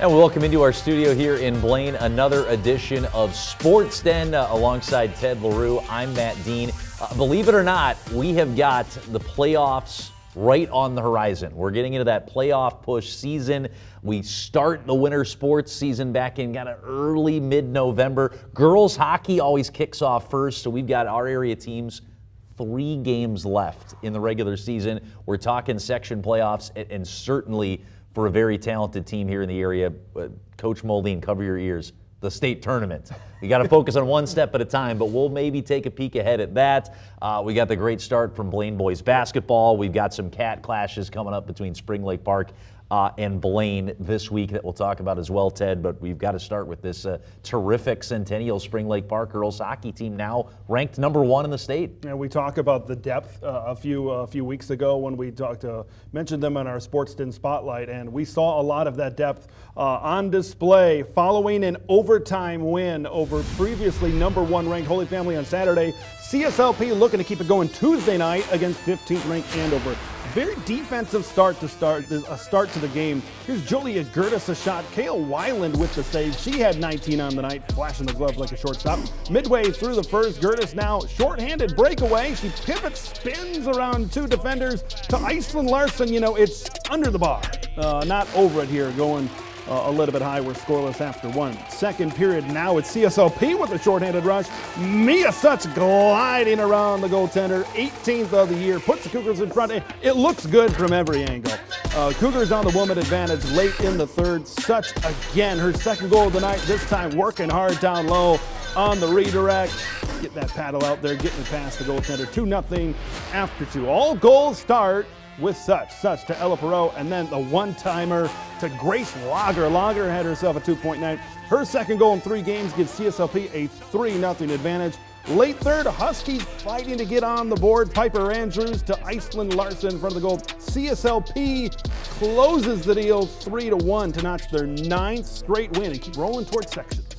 And we welcome into our studio here in Blaine another edition of Sports Den alongside Ted LaRue. I'm Matt Dean. Believe it or not, we have got the playoffs right on the horizon. We're getting into that playoff push season. We start the winter sports season back in kind of early mid-November. Girls hockey always kicks off first, so we've got our area teams 3 games left in the regular season. We're talking section playoffs, and certainly for a very talented team here in the area, Coach Moldine, cover your ears, the state tournament. You got to focus on one step at a time, but we'll maybe take a peek ahead at that. We got the great start from Blaine boys basketball. We've got some cat clashes coming up between Spring Lake Park and Blaine this week that we'll talk about as well, Ted. But we've got to start with this terrific Centennial Spring Lake Park girls hockey team, now ranked number 1 in the state. And we talked about the depth a few weeks ago when we mentioned them on our Sports Den Spotlight, and we saw a lot of that depth on display following an overtime win over previously number 1 ranked Holy Family on Saturday. CSLP looking to keep it going Tuesday night against 15th ranked Andover. Very defensive start to the game. Here's Julia Gertis a shot. Kale Weiland with the save. She had 19 on the night, flashing the glove like a shortstop. Midway through the first, Gertis now shorthanded breakaway. She pivots, spins around 2 defenders to Iceland Larson. You know, it's under the bar, not over it here, going a little bit high. We're scoreless after 1. Second period now, it's CSLP with a shorthanded rush. Mia Such gliding around the goaltender, 18th of the year, puts the Cougars in front. It looks good from every angle. Cougars on the woman advantage late in the third. Such again, her second goal of the night, this time working hard down low on the redirect. Get that paddle out there, getting it past the goaltender. 2-0 after 2. All goals start with Such to Ella Perot, and then the one-timer to Grace Lager. Lager had herself a 2.9. Her second goal in 3 games gives CSLP a 3-0 advantage. Late third, Huskies fighting to get on the board. Piper Andrews to Iceland Larson in front of the goal. CSLP closes the deal 3-1 to notch their 9th straight win and keep rolling towards sections.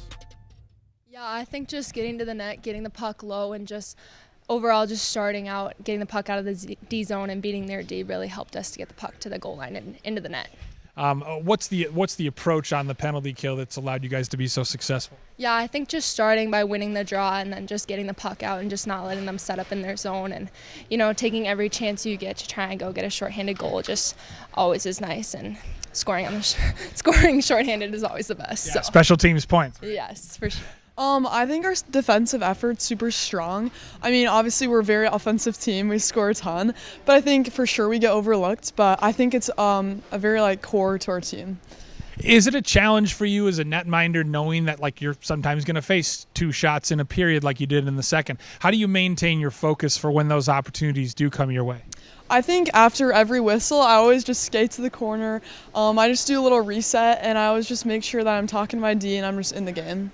Yeah, I think just getting to the net, getting the puck low, and just overall just starting out, getting the puck out of the D zone and beating their D really helped us to get the puck to the goal line and into the net. What's the approach on the penalty kill that's allowed you guys to be so successful? Yeah, I think just starting by winning the draw and then just getting the puck out and just not letting them set up in their zone, and taking every chance you get to try and go get a shorthanded goal just always is nice, and scoring shorthanded is always the best. Yeah, so. Special teams points. Yes, for sure. I think our defensive effort's super strong. I mean, obviously we're a very offensive team. We score a ton, but I think for sure we get overlooked. But I think it's a very core to our team. Is it a challenge for you as a netminder knowing that you're sometimes going to face 2 shots in a period like you did in the second? How do you maintain your focus for when those opportunities do come your way? I think after every whistle, I always just skate to the corner. I just do a little reset, and I always just make sure that I'm talking to my D and I'm just in the game.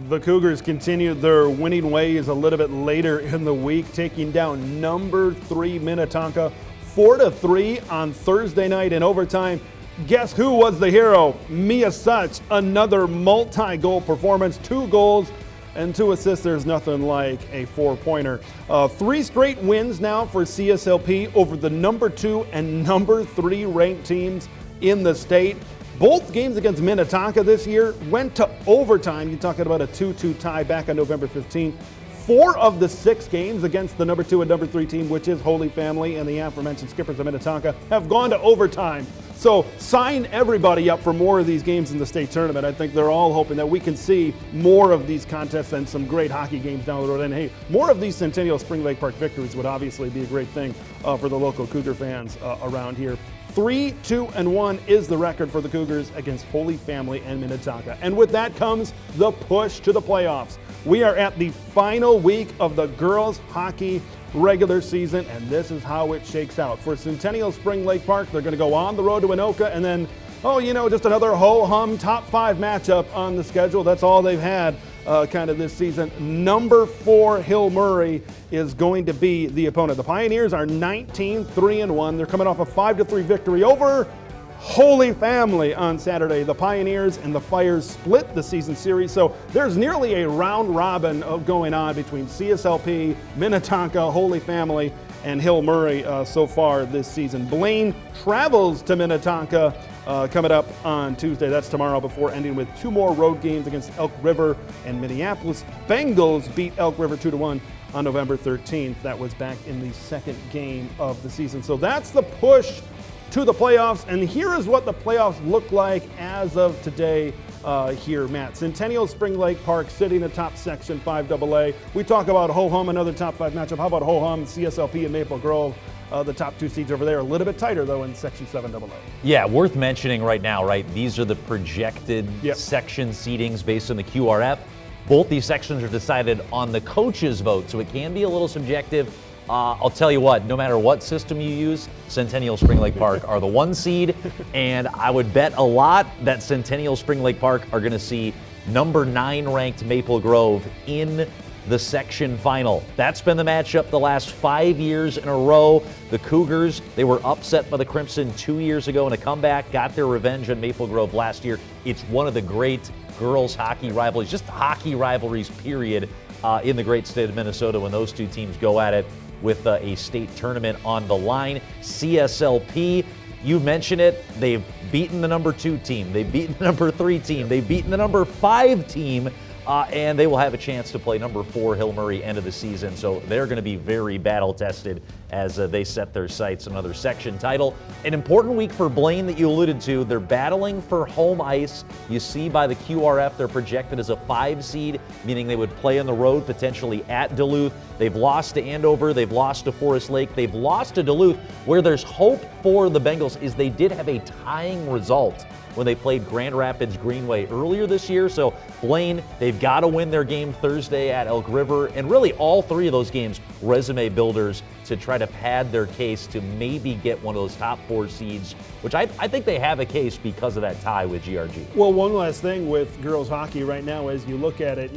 The Cougars continued their winning ways a little bit later in the week, taking down number 3 Minnetonka 4-3 on Thursday night in overtime. Guess who was the hero? Mia Such, another multi-goal performance, 2 goals and 2 assists. There's nothing like a 4-pointer. 3 straight wins now for CSLP over the number 2 and number 3 ranked teams in the state. Both games against Minnetonka this year went to overtime. You're talking about a 2-2 tie back on November 15th. 4 of the 6 games against the number 2 and number 3 team, which is Holy Family and the aforementioned Skippers of Minnetonka, have gone to overtime. So sign everybody up for more of these games in the state tournament. I think they're all hoping that we can see more of these contests and some great hockey games down the road. And hey, more of these Centennial Spring Lake Park victories would obviously be a great thing for the local Cougar fans around here. 3-2-1 is the record for the Cougars against Holy Family and Minnetonka. And with that comes the push to the playoffs. We are at the final week of the girls hockey regular season, and this is how it shakes out. For Centennial Spring Lake Park, they're going to go on the road to Anoka, and then, just another ho-hum top 5 matchup on the schedule. That's all they've had kind of this season. Number 4 Hill Murray is going to be the opponent. The Pioneers are 19-3-1. They're coming off a 5-3 victory over Holy Family on Saturday. The Pioneers and the Fires split the season series, so there's nearly a round robin going on between CSLP, Minnetonka, Holy Family, and Hill Murray so far this season. Blaine travels to Minnetonka coming up on Tuesday. That's tomorrow, before ending with 2 more road games against Elk River and Minneapolis. Bengals beat Elk River 2-1 on November 13th. That was back in the second game of the season. So that's the push to the playoffs, and here is what the playoffs look like as of today here, Matt. Centennial Spring Lake Park sitting atop Section 5AA. We talk about Ho-Hum, another top 5 matchup. How about Ho-Hum, CSLP, and Maple Grove? The top 2 seeds over there, a little bit tighter, though, in Section 7AA. Yeah, worth mentioning right now, right? These are the projected section seedings based on the QRF. Both these sections are decided on the coaches' vote, so it can be a little subjective. I'll tell you what, no matter what system you use, Centennial Spring Lake Park are the 1 seed, and I would bet a lot that Centennial Spring Lake Park are going to see number 9 ranked Maple Grove in the section final. That's been the matchup the last 5 years in a row. The Cougars, they were upset by the Crimson 2 years ago in a comeback, got their revenge on Maple Grove last year. It's one of the great girls hockey rivalries, just hockey rivalries, period, in the great state of Minnesota when those 2 teams go at it with a state tournament on the line. CSLP, you mentioned it, they've beaten the number 2 team, they've beaten the number 3 team, they've beaten the number 5 team, and they will have a chance to play number 4 Hill Murray end of the season. So they're going to be very battle tested as they set their sights on another section title. An important week for Blaine that you alluded to. They're battling for home ice. You see by the QRF they're projected as a 5 seed, meaning they would play on the road, potentially at Duluth. They've lost to Andover. They've lost to Forest Lake. They've lost to Duluth. Where there's hope for the Bengals is they did have a tying result when they played Grand Rapids Greenway earlier this year. So Blaine, they've got to win their game Thursday at Elk River. And really all 3 of those games, resume builders to try to pad their case to maybe get one of those top 4 seeds, which I think they have a case because of that tie with GRG. Well, one last thing with girls hockey right now, as you look at it,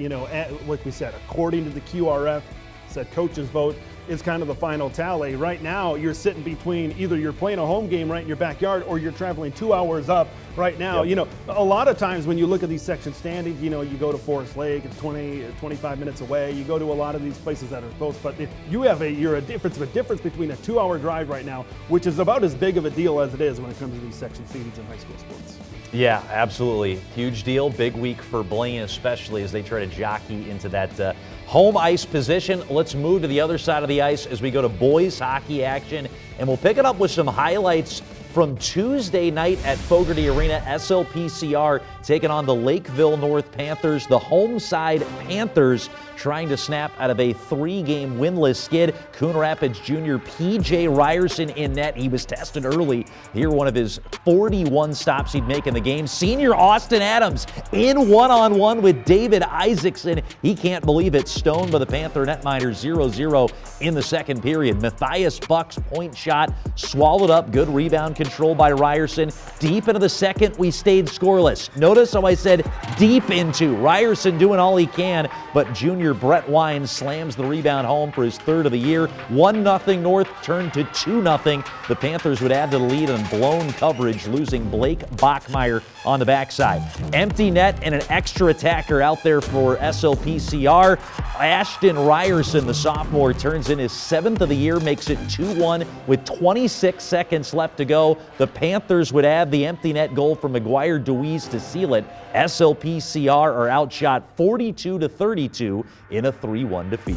like we said, according to the QRF, said coaches vote is kind of the final tally. Right now, you're sitting between either you're playing a home game right in your backyard or you're traveling 2 hours up right now. Yep. A lot of times when you look at these section standings, you go to Forest Lake, it's 25 minutes away. You go to a lot of these places that are close, but if you have a difference between a 2-hour drive right now, which is about as big of a deal as it is when it comes to these section seedings in high school sports. Yeah, absolutely. Huge deal. Big week for Blaine, especially as they try to jockey into that home ice position. Let's move to the other side of the ice as we go to boys hockey action, and we'll pick it up with some highlights from Tuesday night at Fogarty Arena. SLPCR taking on the Lakeville North Panthers. The home side Panthers trying to snap out of a 3-game winless skid. Coon Rapids junior P.J. Ryerson in net. He was tested early. Here, one of his 41 stops he'd make in the game. Senior Austin Adams in one-on-one with David Isaacson. He can't believe it. Stoned by the Panther netminders 0-0 in the second period. Matthias Buck's point shot swallowed up. Good rebound control by Ryerson. Deep into the second, we stayed scoreless. Notice how I said deep into. Ryerson doing all he can, but junior Brett Wine slams the rebound home for his 3rd of the year. 1-0 North turned to 2-0. The Panthers would add to the lead on blown coverage, losing Blake Bachmeyer on the backside. Empty net and an extra attacker out there for SLPCR. Ashton Ryerson, the sophomore, turns in his 7th of the year, makes it 2-1 with 26 seconds left to go. The Panthers would add the empty net goal from McGuire Deweese to seal it. SLPCR are outshot 42-32 in a 3-1 defeat.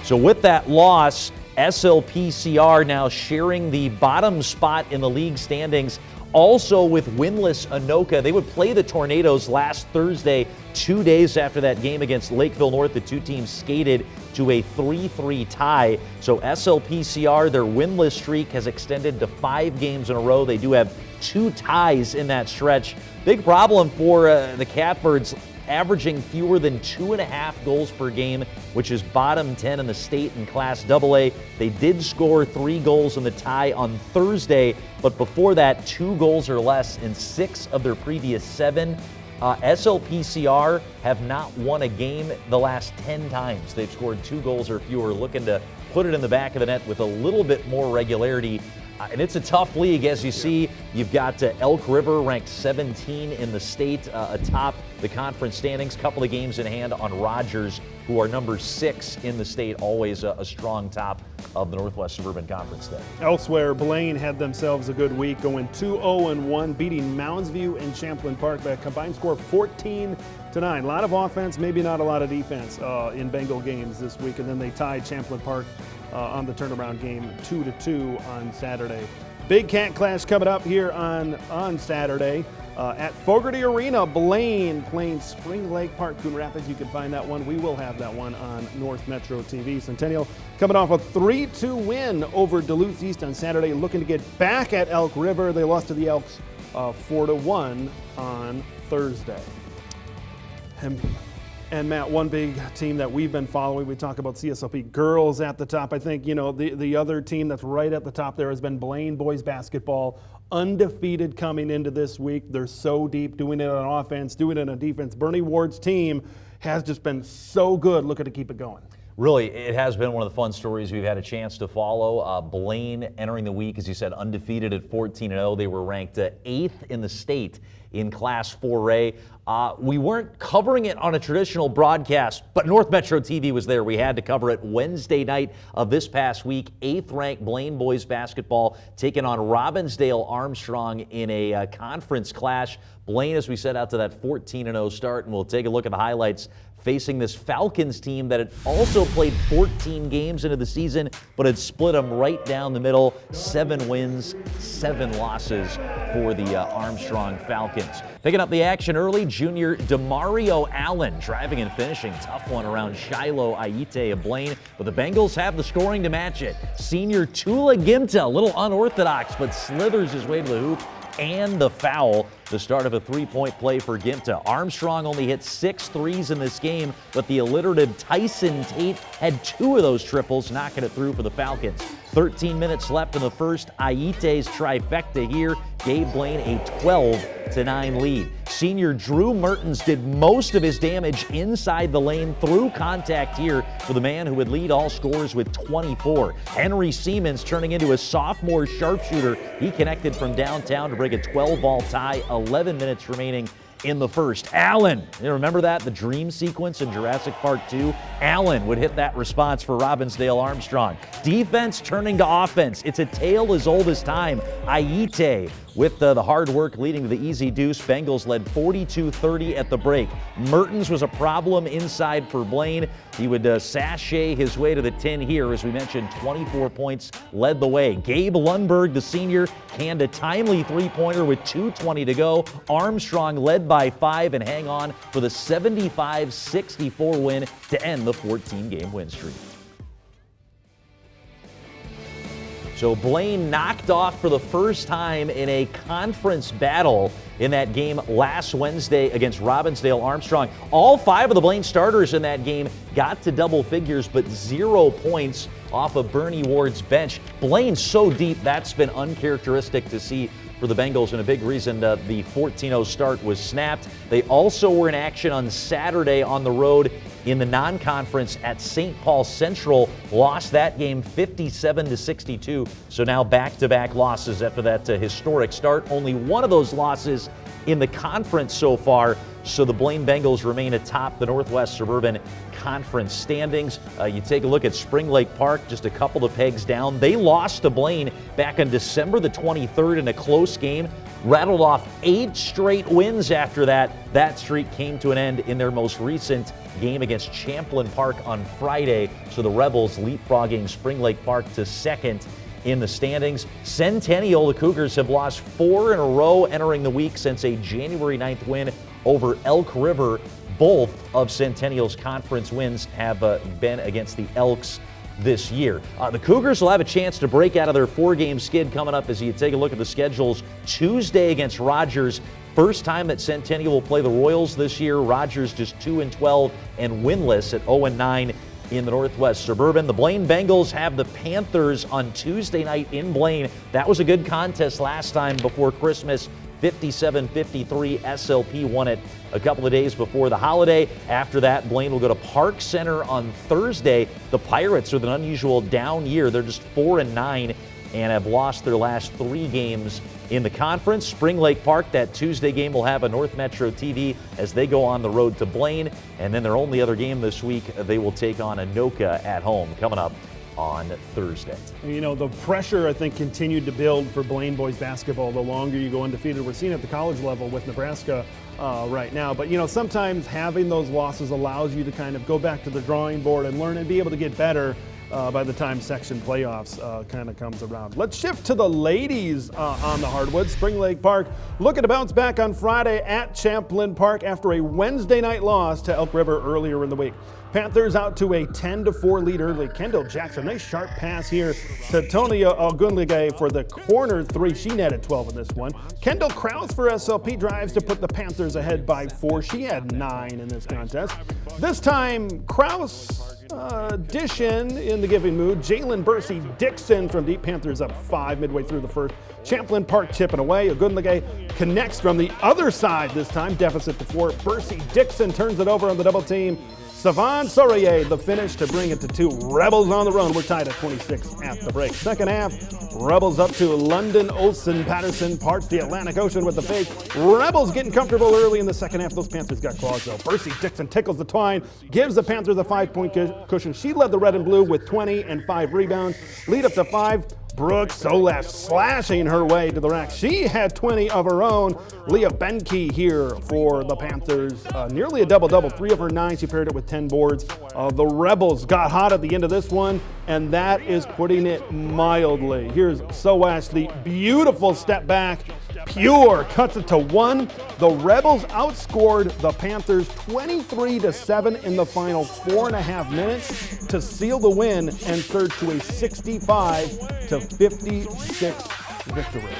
So with that loss, SLPCR now sharing the bottom spot in the league standings. Also with winless Anoka. They would play the Tornadoes last Thursday, 2 days after that game against Lakeville North. The 2 teams skated to a 3-3 tie. So SLPCR, their winless streak has extended to 5 games in a row. They do have 2 ties in that stretch. Big problem for the Catbirds, averaging fewer than 2.5 goals per game, which is bottom 10 in the state in Class AA. They did score 3 goals in the tie on Thursday, but before that, 2 goals or less in 6 of their previous 7. SLPCR have not won a game the last 10 times. They've scored 2 goals or fewer, looking to put it in the back of the net with a little bit more regularity. And it's a tough league, as you see. You've got Elk River ranked 17 in the state atop the conference standings. Couple of games in hand on Rogers, who are number 6 in the state, always a strong top of the Northwest Suburban Conference there. Elsewhere, Blaine had themselves a good week, going 2-0-1, beating Mounds View and Champlain Park by a combined score of 14-9. A lot of offense, maybe not a lot of defense in Bengal games this week, and then they tied Champlain Park on the turnaround game 2-2 on Saturday. Big Cat Clash coming up here on Saturday. At Fogarty Arena, Blaine playing Spring Lake Park, Coon Rapids. You can find that one. We will have that one on North Metro TV. Centennial coming off a 3-2 win over Duluth East on Saturday, looking to get back at Elk River. They lost to the Elks 4-1 on Thursday. And Matt, one big team that we've been following, we talk about CSLP girls at the top. I think, the other team that's right at the top there has been Blaine boys basketball, undefeated coming into this week. They're so deep, doing it on offense, doing it on defense. Bernie Ward's team has just been so good, looking to keep it going. Really, it has been one of the fun stories we've had a chance to follow. Blaine entering the week, as you said, undefeated at 14-0. They were ranked 8th in the state in Class 4A. We weren't covering it on a traditional broadcast, but North Metro TV was there. We had to cover it Wednesday night of this past week. 8th-ranked Blaine boys basketball taking on Robbinsdale Armstrong in a conference clash. Blaine, as we set out to that 14-0 start, and we'll take a look at the highlights, facing this Falcons team that had also played 14 games into the season, but had split them right down the middle. 7 wins, 7 losses for the Armstrong Falcons. Picking up the action early, junior Demario Allen driving and finishing. Tough one around Shiloh Aite of Blaine, but the Bengals have the scoring to match it. Senior Tula Gimta, a little unorthodox, but slithers his way to the hoop and the foul. The start of a 3-point play for Gimta. Armstrong only hit 6 threes in this game, but the alliterative Tyson Tate had 2 of those triples, knocking it through for the Falcons. 13 minutes left in the first. Aite's trifecta here gave Blaine a 12-9 lead. Senior Drew Mertens did most of his damage inside the lane through contact here for the man who would lead all scorers with 24. Henry Siemens turning into a sophomore sharpshooter. He connected from downtown to break a 12-ball tie. 11 minutes remaining in the first. Allen, you remember that? The dream sequence in Jurassic Park 2? Allen would hit that response for Robbinsdale Armstrong. Defense turning to offense. It's a tale as old as time. Aite with the hard work leading to the easy deuce. Bengals led 42-30 at the break. Mertens was a problem inside for Blaine. He would sashay his way to the 10 here. As we mentioned, 24 points led the way. Gabe Lundberg, the senior, canned a timely three-pointer with 2:20 to go. Armstrong led by 5 and hang on for the 75-64 win to end the 14-game win streak. So Blaine knocked off for the first time in a conference battle in that game last Wednesday against Robbinsdale Armstrong. All 5 of the Blaine starters in that game got to double figures, but 0 points off of Bernie Ward's bench. Blaine's so deep, that's been uncharacteristic to see for the Bengals, and a big reason the 14-0 start was snapped. They also were in action on Saturday on the road in the non-conference at St. Paul Central. Lost that game 57-62. So now back-to-back losses after that historic start. Only one of those losses in the conference so far. So the Blaine Bengals remain atop the Northwest Suburban Conference standings. You take a look at Spring Lake Park, just a couple of pegs down. They lost to Blaine back on December the 23rd in a close game. Rattled off 8 straight wins after that. That streak came to an end in their most recent game against Champlain Park on Friday. So the Rebels leapfrogging Spring Lake Park to second in the standings. Centennial, the Cougars, have lost 4 in a row entering the week since a January 9th win over Elk River. Both of Centennial's conference wins have been against the Elks this year. The Cougars will have a chance to break out of their 4-game skid coming up as you take a look at the schedules. Tuesday against Rogers. First time that Centennial will play the Royals this year. Rogers just 2-12 and winless at 0-9 in the Northwest Suburban. The Blaine Bengals have the Panthers on Tuesday night in Blaine. That was a good contest last time before Christmas. 57-53, SLP won it a couple of days before the holiday. After that, Blaine will go to Park Center on Thursday. The Pirates with an unusual down year. They're just 4-9 and have lost their last 3 games in the conference. Spring Lake Park, that Tuesday game, will have a North Metro TV as they go on the road to Blaine. And then their only other game this week, they will take on Anoka at home coming up on Thursday. You know, the pressure, I think, continued to build for Blaine boys basketball the longer you go undefeated. We're seeing it at the college level with Nebraska right now. But, you know, sometimes having those losses allows you to kind of go back to the drawing board and learn and be able to get better by the time section playoffs kind of comes around. Let's shift to the ladies on the hardwood. Spring Lake Park looking to bounce back on Friday at Champlin Park after a Wednesday night loss to Elk River earlier in the week. Panthers out to a 10-4 lead early. Kendall Jackson, nice sharp pass here to Tonia Ogunlige for the corner 3. She netted 12 in this one. Kendall Krause for SLP drives to put the Panthers ahead by 4. She had 9 in this contest. This time, Krause dish in the giving mood. Jalen Bursey Dixon from deep. Panthers up 5 midway through the first. Champlin Park chipping away. Ogunlige connects from the other side this time. Deficit to 4. Bursey Dixon turns it over on the double team. Savan Sorier, the finish to bring it to 2. Rebels on the run. We're tied at 26 at the break. Second half, Rebels up to London, Olsen, Patterson, parts the Atlantic Ocean with the fake. Rebels getting comfortable early in the second half. Those Panthers got claws though. Bursey Dixon tickles the twine, gives the Panthers a 5-point cushion. She led the red and blue with 20 and 5 rebounds. Lead up to 5. Brooke Solash slashing her way to the rack. She had 20 of her own. Leah Benke here for the Panthers. Nearly a double-double. 3 of her 9. She paired it with 10 boards. The Rebels got hot at the end of this one, and that is putting it mildly. Here's Soash, the beautiful step back. Pure cuts it to 1. The Rebels outscored the Panthers 23-7 in the final 4.5 minutes to seal the win and surge to a 65-56 victory.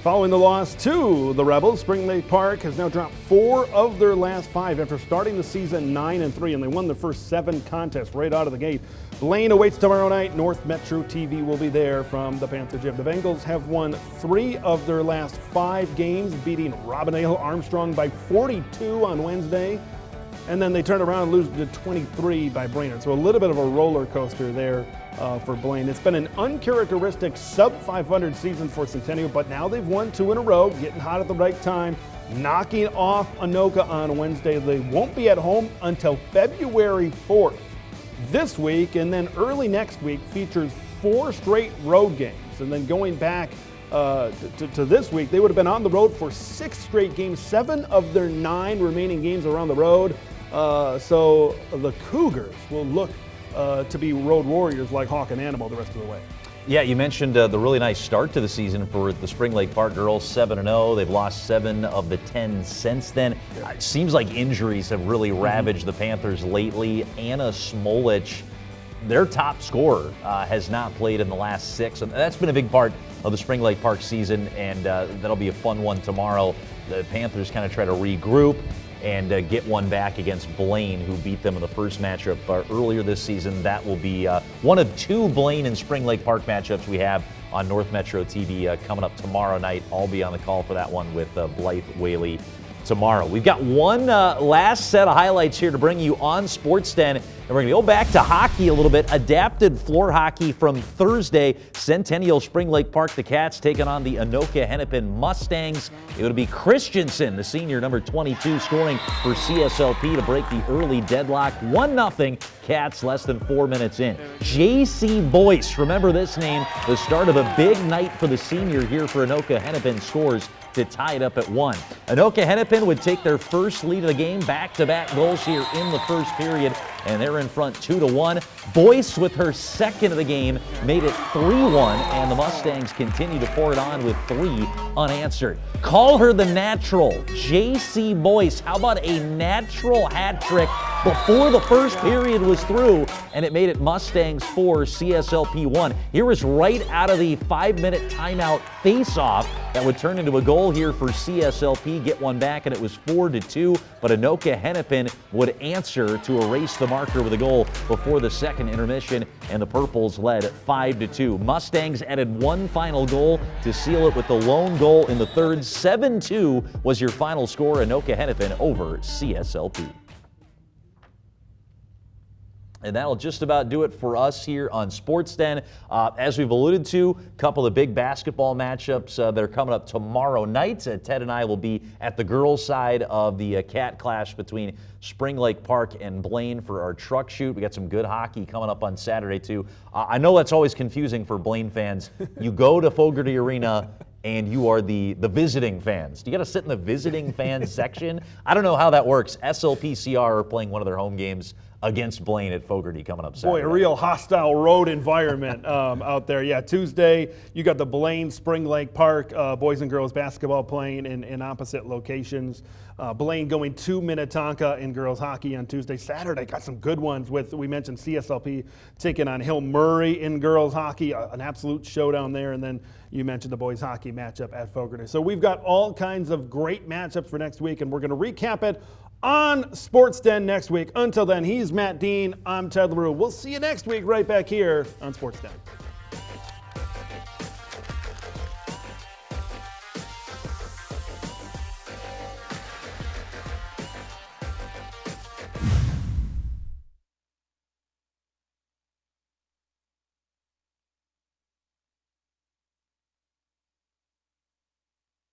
Following the loss to the Rebels, Spring Lake Park has now dropped 4 of their last 5 after starting the season 9-3, and they won their first 7 contests right out of the gate. Blaine awaits tomorrow night. North Metro TV will be there from the Panther Gym. The Bengals have won 3 of their last 5 games, beating Robinale Armstrong by 42 on Wednesday. And then they turn around and lose to 23 by Brainerd. So a little bit of a roller coaster there for Blaine. It's been an uncharacteristic sub-500 season for Centennial, but now they've won 2 in a row, getting hot at the right time, knocking off Anoka on Wednesday. They won't be at home until February 4th this week, and then early next week features 4 straight road games. And then going back to this week, they would have been on the road for 6 straight games. 7 of their 9 remaining games are on the road. So the Cougars will look to be road warriors like Hawk and Animal the rest of the way. Yeah, you mentioned the really nice start to the season for the Spring Lake Park girls, 7-0. They've lost 7 of the 10 since then. It seems like injuries have really ravaged the Panthers lately. Anna Smolich, their top scorer, has not played in the last 6. And that's been a big part of the Spring Lake Park season, and that'll be a fun one tomorrow. The Panthers kind of try to regroup and get one back against Blaine, who beat them in the first matchup earlier this season. That will be one of 2 Blaine and Spring Lake Park matchups we have on North Metro TV coming up tomorrow night. I'll be on the call for that one with Blythe Whaley tomorrow. We've got one last set of highlights here to bring you on Sports Den, and we're going to go back to hockey a little bit. Adapted floor hockey from Thursday. Centennial Spring Lake Park, the Cats taking on the Anoka Hennepin Mustangs. It would be Christensen, the senior, number 22, scoring for CSLP to break the early deadlock. 1-0 Cats less than 4 minutes in. J.C. Boyce, remember this name, the start of a big night for the senior here for Anoka Hennepin, scores to tie it up at 1. Anoka Hennepin would take their first lead of the game, back-to-back goals here in the first period, and they're in front 2-1. Boyce, with her second of the game, made it 3-1, and the Mustangs continue to pour it on with 3 unanswered. Call her the natural, J.C. Boyce. How about a natural hat trick before the first period was through, and it made it Mustangs 4, CSLP 1. Here is right out of the 5-minute timeout face-off that would turn into a goal here for CSLP, get one back, and it was 4-2, but Anoka Hennepin would answer to erase the marker with a goal before the second intermission, and the Purples led 5-2. Mustangs added 1 final goal to seal it with the lone goal in the third. 7-2 was your final score, Anoka Hennepin over CSLP. And that'll just about do it for us here on Sports Den. As we've alluded to, a couple of big basketball matchups that are coming up tomorrow night. Ted and I will be at the girls' side of the Cat Clash between Spring Lake Park and Blaine for our truck shoot. We got some good hockey coming up on Saturday, too. I know that's always confusing for Blaine fans. You go to Fogarty Arena and you are the visiting fans. You got to sit in the visiting fans section. I don't know how that works. SLPCR are playing one of their home games against Blaine at Fogarty coming up Saturday. Boy, a real hostile road environment out there. Yeah, Tuesday, you got the Blaine Spring Lake Park boys and girls basketball playing in opposite locations. Blaine going to Minnetonka in girls hockey on Tuesday. Saturday, got some good ones we mentioned CSLP taking on Hill Murray in girls hockey, an absolute showdown there. And then you mentioned the boys hockey matchup at Fogarty. So we've got all kinds of great matchups for next week, and we're going to recap it on Sports Den next week. Until then, he's Matt Dean. I'm Ted LaRue. We'll see you next week right back here on Sports Den.